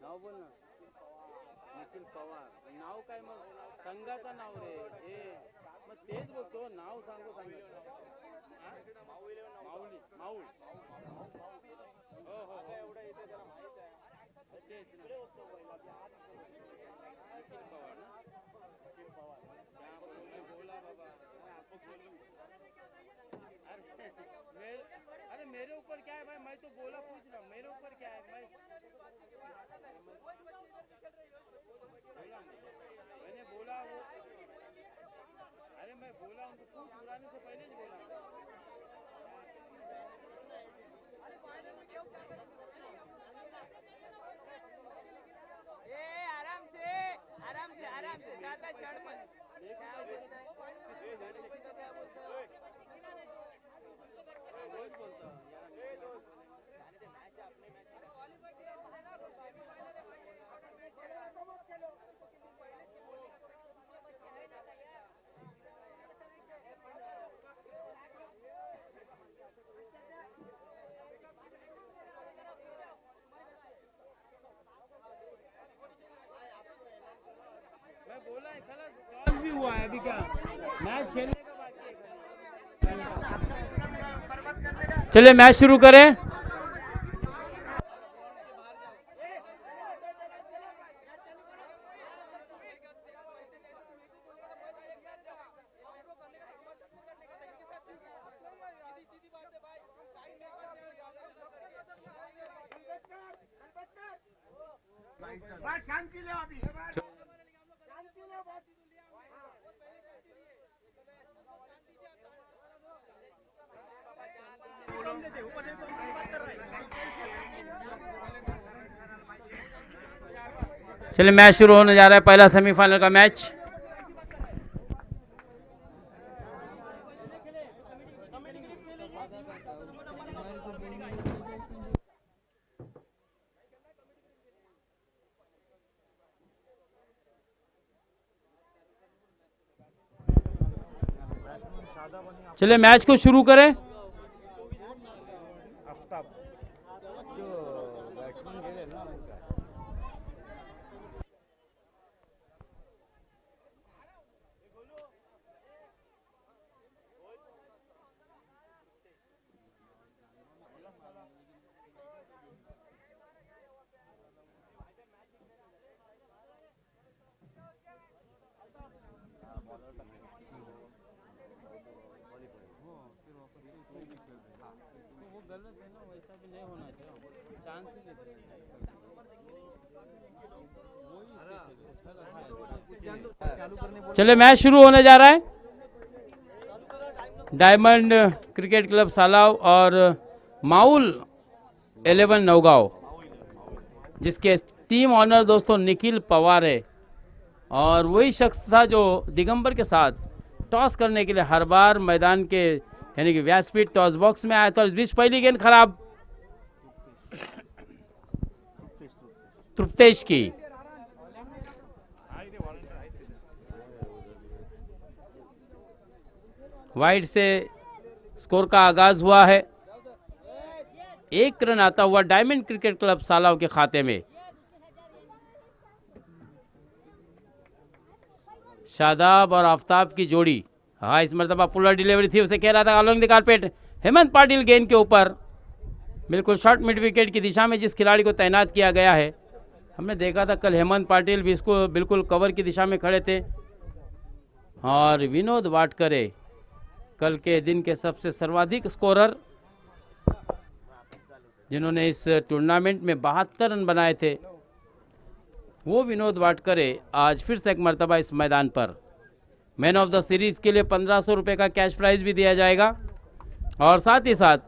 नाव बोल ना. निखिल पवार. नाव काय मग संघाचं नाव रे हे. मग तेच बोलतो नाव सांगू सांगितलं. माऊली माऊल. हो हो एवढं इथे त्याला माहित आहे. तेच ना निखिल पवार ना. निखिल पवार क्या बोला बाबा. आपको बोलूं अरे मेरे ऊपर क्या है भाई. मैं तो बोला पूछ रहा. मेरे ऊपर क्या है. मैंने बोला वो. अरे मैं बोला उनको पूछ. बुलाने से पहले ही बोला. आराम से ज्यादा चढ़ मत. मैं बोला है खलास. टॉस भी हुआ है अभी. क्या मैच खेलने का बाकी है. चलिए मैच शुरू करें. शांति लो अभी. चलिए मैच शुरू होने जा रहा है. पहला सेमीफाइनल का मैच. चलिए मैच को शुरू करें. चलिए मैच शुरू होने जा रहा है. डायमंड क्रिकेट क्लब सालाव और माउल 11 नौगांव, जिसके टीम ऑनर दोस्तों निखिल पवार है. और वही शख्स था जो दिगंबर के साथ टॉस करने के लिए हर बार मैदान के यानी कि व्यासपीठ टॉस बॉक्स में आया था. इस बीच पहली गेंद खराब तृप्तेश की. वाइड से स्कोर का आगाज हुआ है. 1 रन आता हुआ डायमंड क्रिकेट क्लब सालाव के खाते में. शादाब और आफ्ताब की जोड़ी. हाँ, इस मरतबा पुलर डिलीवरी थी. उसे कह रहा था along the carpet. Hemant Patil गेंद के ऊपर बिल्कुल शॉर्ट मिड विकेट की दिशा में जिस खिलाड़ी को तैनात किया गया है. हमने देखा था कल हेमंत पाटिल भी इसको बिल्कुल कवर की दिशा में खड़े थे. और विनोद वाटकरे कल के दिन के सबसे सर्वाधिक स्कोरर, जिन्होंने इस टूर्नामेंट में 72 रन बनाए थे, वो विनोद वाटकरे आज फिर से एक मरतबा इस मैदान पर. मैन ऑफ द सीरीज के लिए 1500 रुपये का कैश प्राइज भी दिया जाएगा. और साथ ही साथ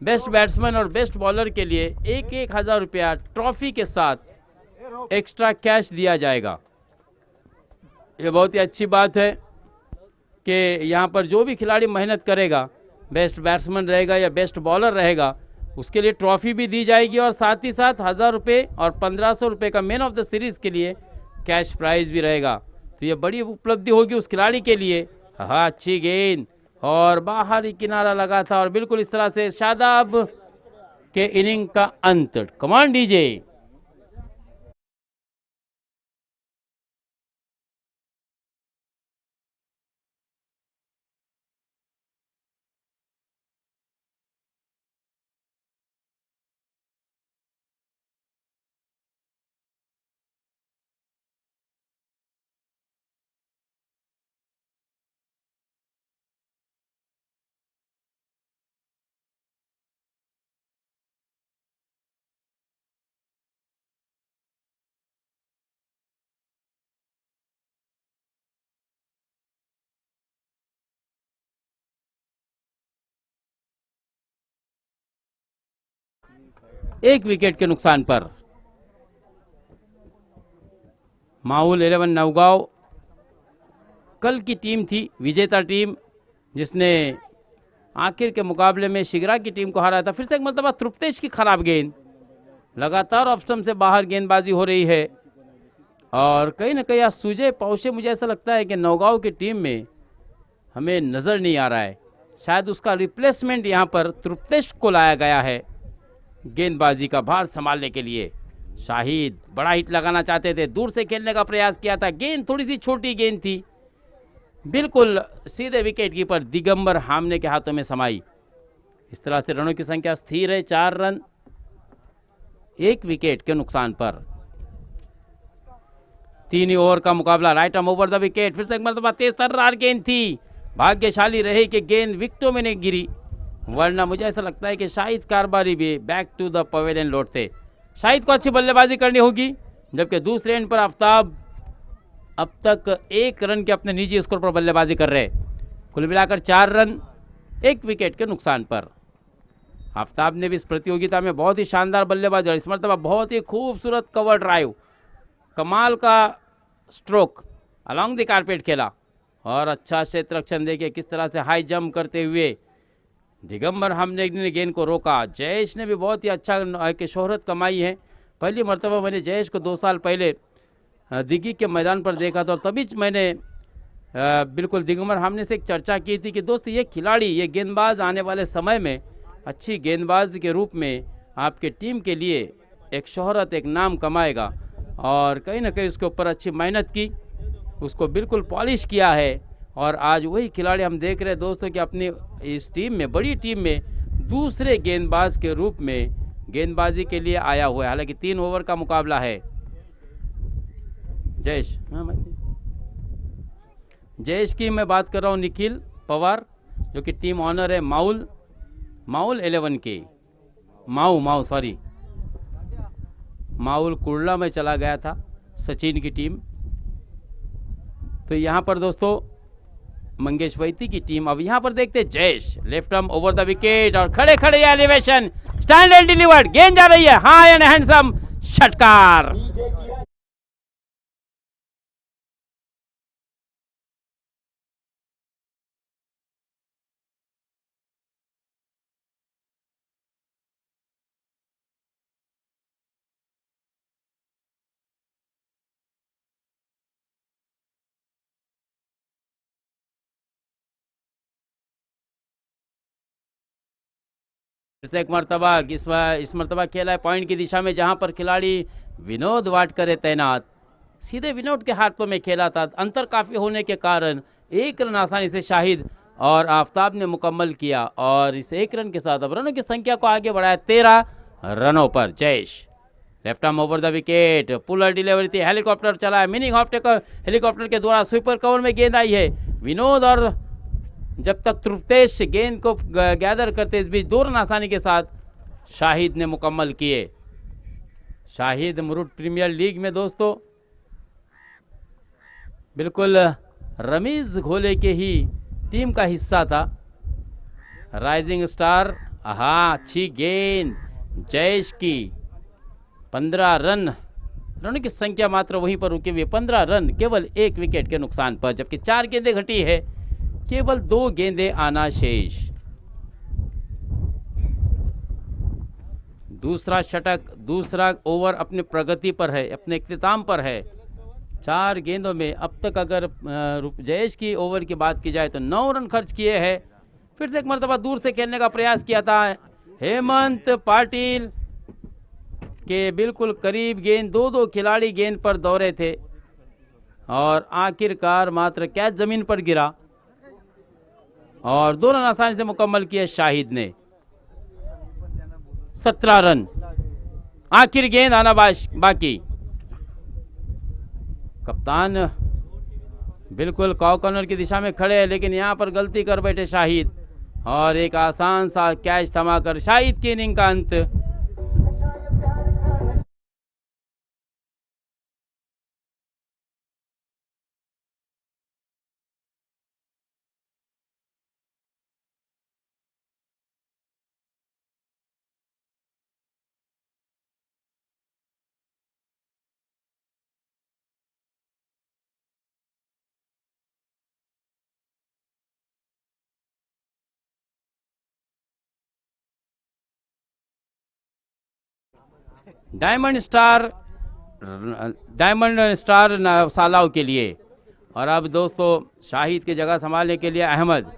बेस्ट बैट्समैन और बेस्ट बॉलर के लिए 1,000 रुपया ट्रॉफी के साथ एक्स्ट्रा कैश दिया जाएगा। ये बहुत ही अच्छी बात है कि यहाँ पर जो भी खिलाड़ी मेहनत करेगा, बेस्ट बैट्समैन रहेगा या बेस्ट बॉलर रहेगा, उसके लिए ट्रॉफी भी दी जाएगी और साथ ही साथ 1000 रुपये और 1500 रुपये का मैन ऑफ द सीरीज़ के लिए कैश प्राइज़ भी रहेगा। तो ये बड़ी उपलब्धि होगी उस खिलाड़ी के लिए। हाँ, अच्छी गेंद और बाहरी किनारा लगा था और बिल्कुल इस तरह से शादाब के इनिंग का अंत। कमान डीजे। एक विकेट के नुकसान पर माहौल 11 नौगांव कल की टीम थी, विजेता टीम, जिसने आखिर के मुकाबले में शिगरा की टीम को हराया था। फिर से एक मरतबा तृप्तेश की खराब गेंद, लगातार ऑफ स्टंप से बाहर गेंदबाजी हो रही है और कहीं ना कहीं सूजे पौशे मुझे ऐसा लगता है कि नौगांव की टीम में हमें नज़र नहीं आ रहा है। शायद उसका रिप्लेसमेंट यहाँ पर तृप्तेश को लाया गया है गेंदबाजी का भार संभालने के लिए। शाहिद बड़ा हिट लगाना चाहते थे, दूर से खेलने का प्रयास किया था, गेंद थोड़ी सी छोटी गेंद थी, बिल्कुल सीधे विकेट कीपर दिगंबर हामने के हाथों में समाई। इस तरह से रनों की संख्या स्थिर है, 4 रन, 1 विकेट के नुकसान पर। 3 ही ओवर का मुकाबला, right arm over the wicket. फिर से एक मरतबा तेज तर्रार गेंद थी, भाग्यशाली रहे कि गेंद विकेटों में नहीं गिरी, वरना मुझे ऐसा लगता है कि शाहिद कारबारी भी बैक टू द पवेलियन लौटते। शाहिद को अच्छी बल्लेबाजी करनी होगी, जबकि दूसरे एंड पर आफ्ताब अब तक 1 रन के अपने निजी स्कोर पर बल्लेबाजी कर रहे। कुल मिलाकर 4 रन, 1 विकेट के नुकसान पर। आफ्ताब ने भी इस प्रतियोगिता में बहुत ही शानदार बल्लेबाजी और इस मरतबा बहुत ही खूबसूरत कवर ड्राइव, कमाल का स्ट्रोक अलॉन्ग द कारपेट खेला और अच्छा क्षेत्र रक्षण देखिए किस तरह से हाई जंप करते हुए दिगंबर हमने गेंद को रोका। जयेश ने भी बहुत ही अच्छा की शोहरत कमाई है। पहली मरतबा मैंने जयेश को 2 साल पहले दिग्गी के मैदान पर देखा था और तभी मैंने बिल्कुल दिगंबर हमने से एक चर्चा की थी कि दोस्त ये खिलाड़ी, ये गेंदबाज आने वाले समय में अच्छी गेंदबाज के रूप में आपके टीम के लिए एक शोहरत, एक नाम कमाएगा और कहीं ना कहीं उसके ऊपर अच्छी मेहनत की, उसको बिल्कुल पॉलिश किया है और आज वही खिलाड़ी हम देख रहे हैं दोस्तों कि अपनी इस टीम में, बड़ी टीम में दूसरे गेंदबाज के रूप में गेंदबाजी के लिए आया हुआ है। हालांकि 3 ओवर का मुकाबला है। जयेश की मैं बात कर रहा हूँ, निखिल पवार जो कि टीम ऑनर है माउल 11 के माउल कुर्ला में चला गया था सचिन की टीम। तो यहाँ पर दोस्तों मंगेश वैती की टीम। अब यहाँ पर देखते Jayesh, left arm over the wicket और खड़े खड़े एलिवेशन, स्टैंड एंड डिलीवर्ड, गेंद जा रही है हाई एंड हैंडसम षटकार। फिर से एक मरतबा इस मरतबा खेला है पॉइंट की दिशा में, जहां पर खिलाड़ी विनोद वाटकर तैनात, सीधे विनोद के हाथों में खेला था। अंतर काफ़ी होने के कारण 1 रन आसानी से शाहिद और आफ्ताब ने मुकम्मल किया और इस 1 रन के साथ अब रनों की संख्या को आगे बढ़ाया 13 रनों पर। Jayesh left arm over the wicket, puller delivery थी, हेलीकॉप्टर चला है, मिनी हेलीकॉप्टर के द्वारा स्वीपर कवर में गेंद आई है। विनोद और जब तक तृप्तेश गेंद को गैदर करते, इस बीच 2 रन आसानी के साथ शाहिद ने मुकम्मल किए। शाहिद मुरुड प्रीमियर लीग में दोस्तों बिल्कुल रमीज घोले के ही टीम का हिस्सा था। राइजिंग स्टार, हाँ अच्छी गेंद जयेश की, 15 रन रनों की संख्या मात्र वहीं पर रुकी हुई 15 रन केवल 1 विकेट के नुकसान पर, जबकि 4 गेंदें घटी है, केवल 2 गेंदें आना शेष। दूसरा शतक, दूसरा ओवर अपने प्रगति पर है, अपने इख्तिताम पर है। 4 गेंदों में अब तक अगर जयेश की ओवर की बात की जाए तो 9 रन खर्च किए हैं। फिर से एक मरतबा दूर से खेलने का प्रयास किया था हेमंत पाटिल के बिल्कुल करीब गेंद, दो खिलाड़ी गेंद पर दौड़े थे और आखिरकार मात्र कैच जमीन पर गिरा और 2 रन आसानी से मुकम्मल किए शाहिद ने। 17 रन, आखिर गेंद आना बाकी। कप्तान बिल्कुल कॉर्नर की दिशा में खड़े हैं, लेकिन यहां पर गलती कर बैठे शाहिद और एक आसान सा कैच थमाकर शाहिद की इनिंग का अंत। डायमंड स्टार सालाव के लिए। और अब दोस्तों शाहिद की जगह संभालने के लिए अहमद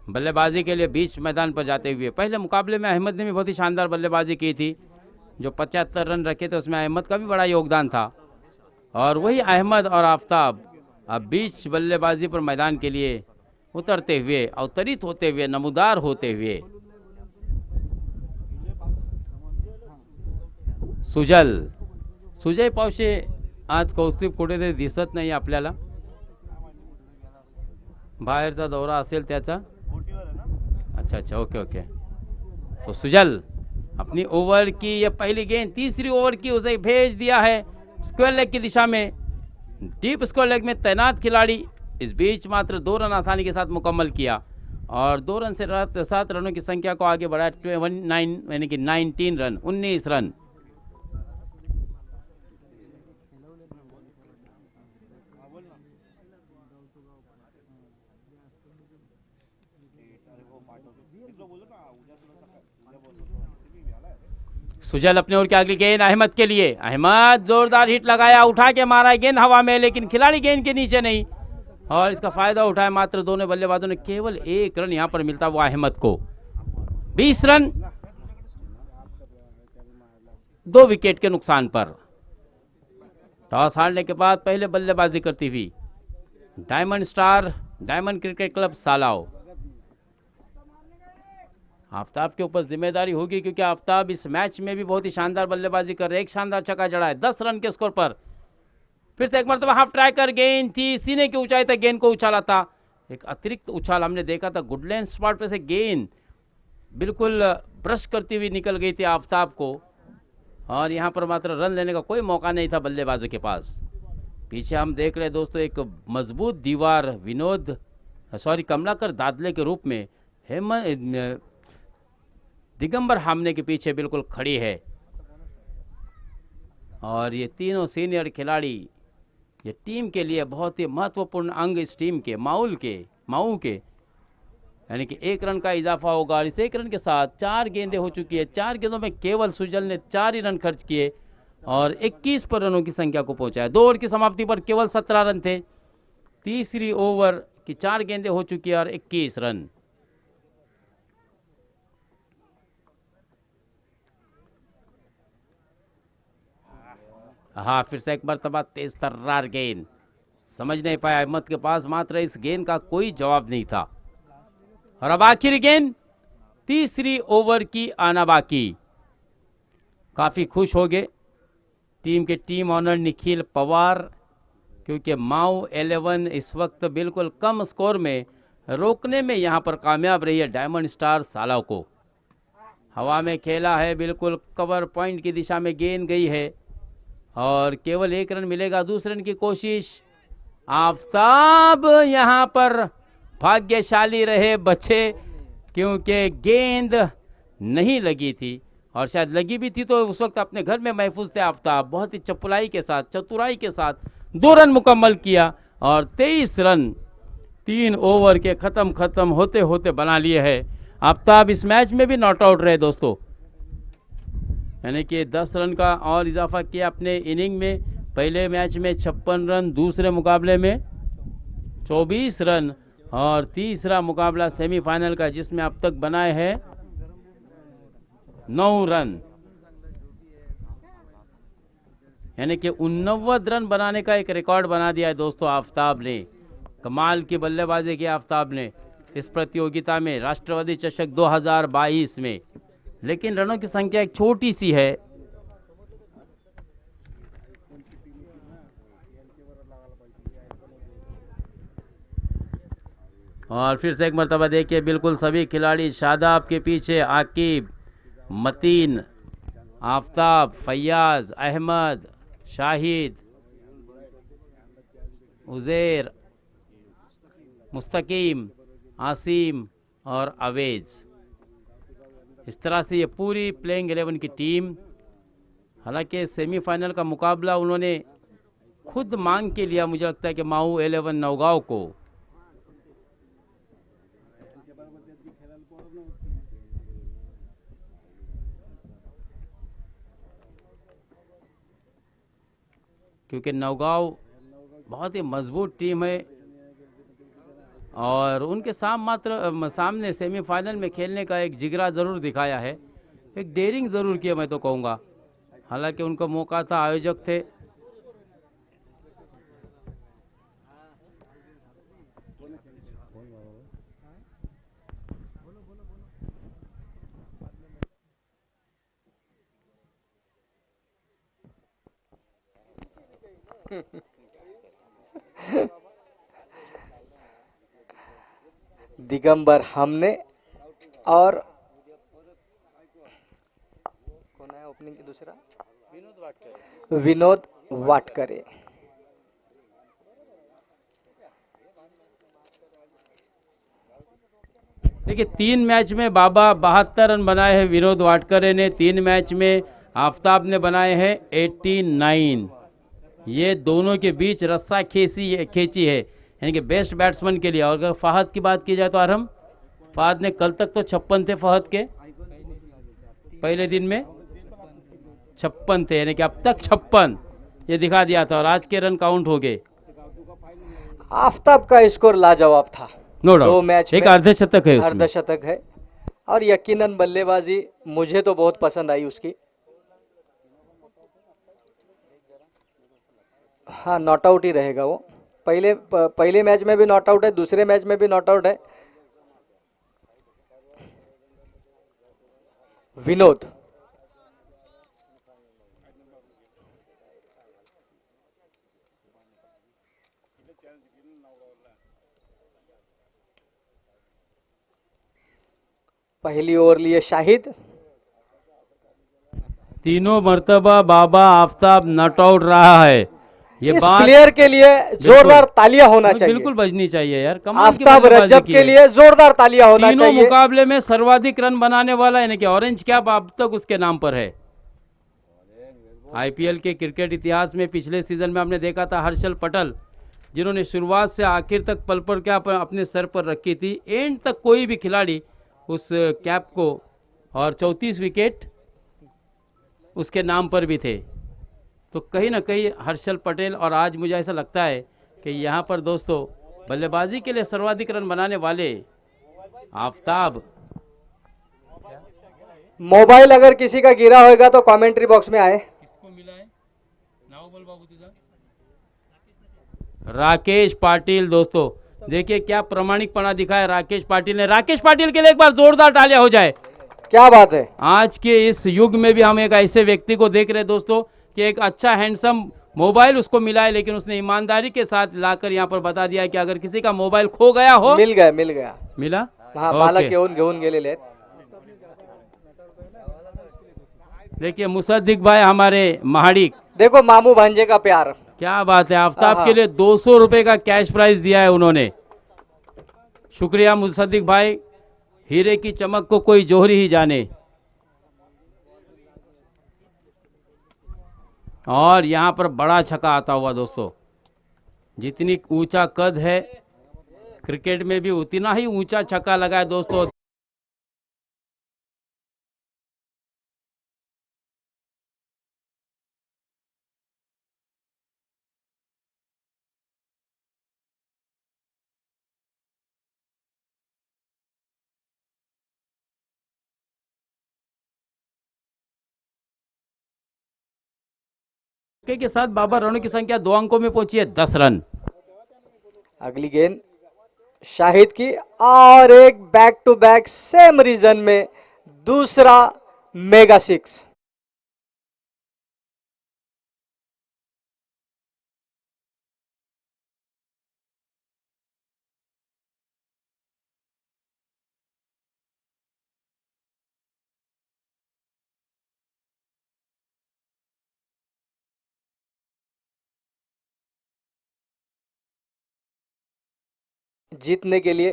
बल्लेबाजी के लिए बीच मैदान पर जाते हुए। पहले मुकाबले में अहमद ने भी बहुत ही शानदार बल्लेबाजी की थी, जो 75 रन रखे थे उसमें अहमद का भी बड़ा योगदान था। और वही अहमद और आफ्ताब अब बीच बल्लेबाजी पर मैदान के लिए उतरते हुए, अवतरित होते हुए, नमूदार होते हुए। सुजय पावशे आज कौस्तुभ कुठे दिसत नाही आपल्याला, बाहेरचा दौरा असेल त्याचा। अच्छा ओके। तो सुजल अपनी ओवर की ये पहली गेंद, तीसरी ओवर की उसे भेज दिया है स्क्वायर लेग की दिशा में, डीप स्क्वायर लेग में तैनात खिलाड़ी। इस बीच मात्र 2 रन आसानी के साथ मुकम्मल किया और 2 रन से 7 रनों की संख्या को आगे बढ़ाया 19 यानी कि 19 रन, 19 रन। सुजल अपने ओर की अगली गेंद अहमद के लिए। अहमद जोरदार हिट लगाया, उठा के मारा गेंद हवा में, लेकिन खिलाड़ी गेंद के नीचे नहीं और इसका फायदा उठाया मात्र दोनों बल्लेबाजों ने। केवल 1 रन यहां पर मिलता हुआ अहमद को। 20 रन 2 विकेट के नुकसान पर। टॉस हारने के बाद पहले बल्लेबाजी करती हुई डायमंड क्रिकेट क्लब सालाव। आफ्ताब के ऊपर जिम्मेदारी होगी, क्योंकि आफ्ताब इस मैच में भी बहुत ही शानदार बल्लेबाजी कर रहे हैं। एक शानदार छक्का जड़ा है 10 रन के स्कोर पर। फिर से एक मरतबा हाफ ट्रैकर गेंद थी, सीने की ऊंचाई तक गेंद को उछाला था। एक अतिरिक्त उछाल हमने देखा था, गुडलैंड स्पॉट पे से गेंद बिल्कुल ब्रश करती हुई निकल गई थी आफ्ताब को और यहाँ पर मात्र रन लेने का कोई मौका नहीं था बल्लेबाजों के पास। पीछे हम देख रहे हैं दोस्तों एक मजबूत दीवार कमलाकर दादले के रूप में दिगंबर हामने के पीछे बिल्कुल खड़ी है और ये तीनों सीनियर खिलाड़ी ये टीम के लिए बहुत ही महत्वपूर्ण अंग, इस टीम के माऊ के यानी कि 1 रन का इजाफा होगा। और इस 1 रन के साथ 4 गेंदें हो चुकी है। 4 गेंदों में केवल सुजल ने 4 ही रन खर्च किए और 21 पर रनों की संख्या को पहुंचाया। 2 ओवर की समाप्ति पर केवल 17 रन थे। तीसरी ओवर की 4 गेंदें हो चुकी है और 21 रन। हाँ, फिर से एक मरतबा तेज तर्रार गेंद, समझ नहीं पाया अहमद के पास, मात्र इस गेंद का कोई जवाब नहीं था। और अब आखिरी गेंद, तीसरी ओवर की आना बाकी। काफी खुश हो गए टीम के टीम ऑनर निखिल पवार, क्योंकि माऊ 11 इस वक्त बिल्कुल कम स्कोर में रोकने में यहां पर कामयाब रही है डायमंड स्टार सालाव को। हवा में खेला है, बिल्कुल कवर पॉइंट की दिशा में गेंद गई है और केवल 1 रन मिलेगा। दूसरे रन की कोशिश, आफ्ताब यहां पर भाग्यशाली रहे, बचे, क्योंकि गेंद नहीं लगी थी और शायद लगी भी थी तो उस वक्त अपने घर में महफूज थे आफ्ताब। बहुत ही चपलाई के साथ, चतुराई के साथ 2 रन मुकम्मल किया और 23 रन 3 ओवर के ख़त्म होते होते बना लिए है। आफ्ताब इस मैच में भी नॉट आउट रहे दोस्तों, यानी कि 10 रन का और इजाफा किया अपने इनिंग में। पहले मैच में 56 रन, दूसरे मुकाबले में 24 रन और तीसरा मुकाबला सेमीफाइनल का जिसमें अब तक बनाए हैं 9 रन, यानी कि 89 रन बनाने का एक रिकॉर्ड बना दिया है दोस्तों आफ्ताब ने। कमाल की बल्लेबाजी की आफ्ताब ने इस प्रतियोगिता में, राष्ट्रवादी चषक 2022 में। लेकिन रनों की संख्या एक छोटी सी है। और फिर से एक मरतबा देखिए, बिल्कुल सभी खिलाड़ी शादाब के पीछे, आकिब, मतीन, आफ्ताब, फैयाज, अहमद, शाहिद, उज़ैर, मुस्तकीम, आसिम और अवेज। इस तरह से ये पूरी प्लेइंग 11 की टीम, हालांकि सेमीफाइनल का मुकाबला उन्होंने खुद मांग के लिया, मुझे लगता है कि माऊ 11 नौगांव को। क्योंकि नौगांव बहुत ही मजबूत टीम है और उनके सामने सेमीफाइनल में खेलने का एक जिगरा ज़रूर दिखाया है, एक डेयरिंग ज़रूर किया मैं तो कहूँगा। हालांकि उनको मौका था, आयोजक थे। दिगंबर हमने और कौन है ओपनिंग की दूसरा, विनोद वाटकरे। देखिए 3 मैच में बाबा 72 रन बनाए हैं विनोद वाटकरे ने, 3 मैच में आफ्ताब ने बनाए हैं 89। ये दोनों के बीच रस्सा खींची है, यानी कि बेस्ट बैट्समैन के लिए। और अगर फहद की बात की जाए तो आरम फहद ने कल तक तो 56 थे, फहद के पहले दिन में 56 थे, यानी कि अब तक 56 ये दिखा दिया था और आज के रन काउंट हो गए। आफ्ताब का स्कोर लाजवाब था, नो 2 डाउट, मैच एक में अर्धशतक है उसमें। अर्धशतक है और यकीनन बल्लेबाजी मुझे तो बहुत पसंद आई उसकी। हाँ, नॉट आउट ही रहेगा वो। पहले मैच में भी नॉट आउट है, दूसरे मैच में भी नॉट आउट है। विनोद पहली ओवर लिए शाहिद। तीनों मर्तबा बाबा आफ्ताब नॉट आउट रहा है। ये इस बात प्लेयर के लिए जोरदार तालियां होना चाहिए, बिल्कुल बजनी चाहिए यार। कमाल की आफ्ताब बल्लेबाजी रज्जब की के है। लिए जोरदार तालियां होना तीनों चाहिए। मुकाबले में सर्वाधिक रन बनाने वाला, यानी कि ऑरेंज कैप अब तक उसके नाम पर है। आईपीएल के क्रिकेट इतिहास में पिछले सीजन में हमने देखा था हर्षल पटेल, जिन्होंने शुरुआत से आखिर तक पल पर कैप अपने सर पर रखी थी, एंड तक कोई भी खिलाड़ी उस कैप को, और 34 विकेट उसके नाम पर भी थे। तो कहीं ना कहीं हर्षल पटेल, और आज मुझे ऐसा लगता है कि यहाँ पर दोस्तों बल्लेबाजी के लिए सर्वाधिक रन बनाने वाले आफ्ताब। मोबाइल अगर किसी का गिरा होगा तो कमेंट्री बॉक्स में आए। किसको मिला है? नाव बोल बाबू तुझा। राकेश पाटिल दोस्तों, देखिए क्या प्रामाणिकपना दिखाया राकेश पाटिल ने। राकेश पाटिल के लिए एक बार जोरदार तालियां हो जाए। क्या बात है। आज के इस युग में भी हम एक ऐसे व्यक्ति को देख रहे हैं दोस्तों कि एक अच्छा हैंडसम मोबाइल उसको मिला है, लेकिन उसने ईमानदारी के साथ लाकर यहाँ पर बता दिया कि अगर किसी का मोबाइल खो गया हो। मिल गया मिला, हाँ, बालक घेऊन गेलेले। देखिए मुसद्दिक भाई हमारे महाडिक, देखो मामू भांजे का प्यार, क्या बात है। आफ्ताब के लिए 200 रुपए का कैश प्राइज दिया है उन्होंने। शुक्रिया मुसद्दिक भाई, हीरे की चमक को कोई जोहरी ही जाने। और यहाँ पर बड़ा छक्का आता हुआ दोस्तों। जितनी ऊंचा कद है क्रिकेट में भी उतना ही ऊंचा छक्का लगा है दोस्तों। के साथ बाबर रनों की संख्या 2 अंकों में पहुंची है, 10 रन। अगली गेंद शाहिद की और एक back to back same reason में दूसरा मेगा 6। जीतने के लिए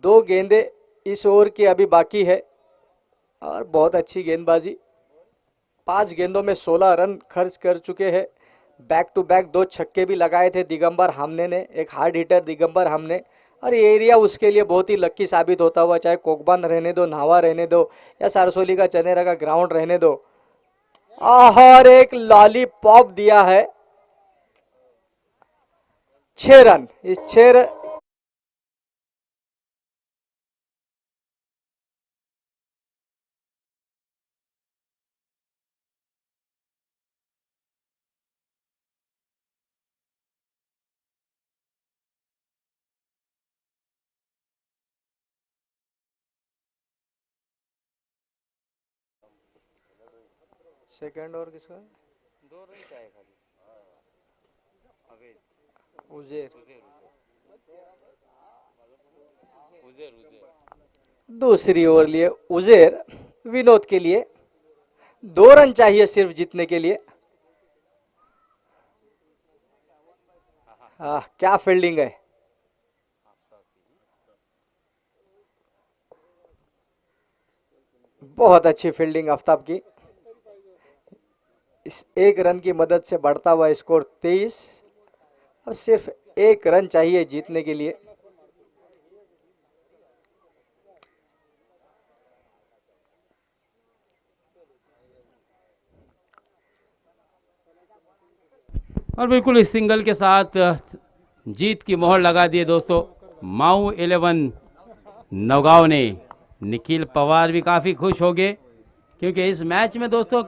2 गेंदें इस ओवर की अभी बाकी है और बहुत अच्छी गेंदबाजी। 5 गेंदों में 16 रन खर्च कर चुके हैं। बैक टू बैक 2 छक्के भी लगाए थे दिगंबर हमने ने, एक हार्ड हिटर दिगंबर हमने। और ये एरिया उसके लिए बहुत ही लक्की साबित होता हुआ, चाहे कोकबान रहने दो, नावा रहने दो या सारसोली का चनेरा का ग्राउंड रहने दो। और एक लॉलीपॉप दिया है, 6 रन। इस 6 रन सेकंड और किसका है? 2 रन चाहिए खाली। उजेर। उजेर दूसरी ओवर लिए उजेर। विनोद के लिए 2 रन चाहिए सिर्फ जीतने के लिए। क्या फील्डिंग है। बहुत अच्छी फील्डिंग आफ्ताब की। इस 1 रन की मदद से बढ़ता हुआ स्कोर 23। अब सिर्फ 1 रन चाहिए जीतने के लिए। और बिल्कुल इस सिंगल के साथ जीत की मोहर लगा दिए दोस्तों माऊ 11 नौगांव ने। निखिल पवार भी काफ़ी खुश हो गए क्योंकि इस मैच में दोस्तों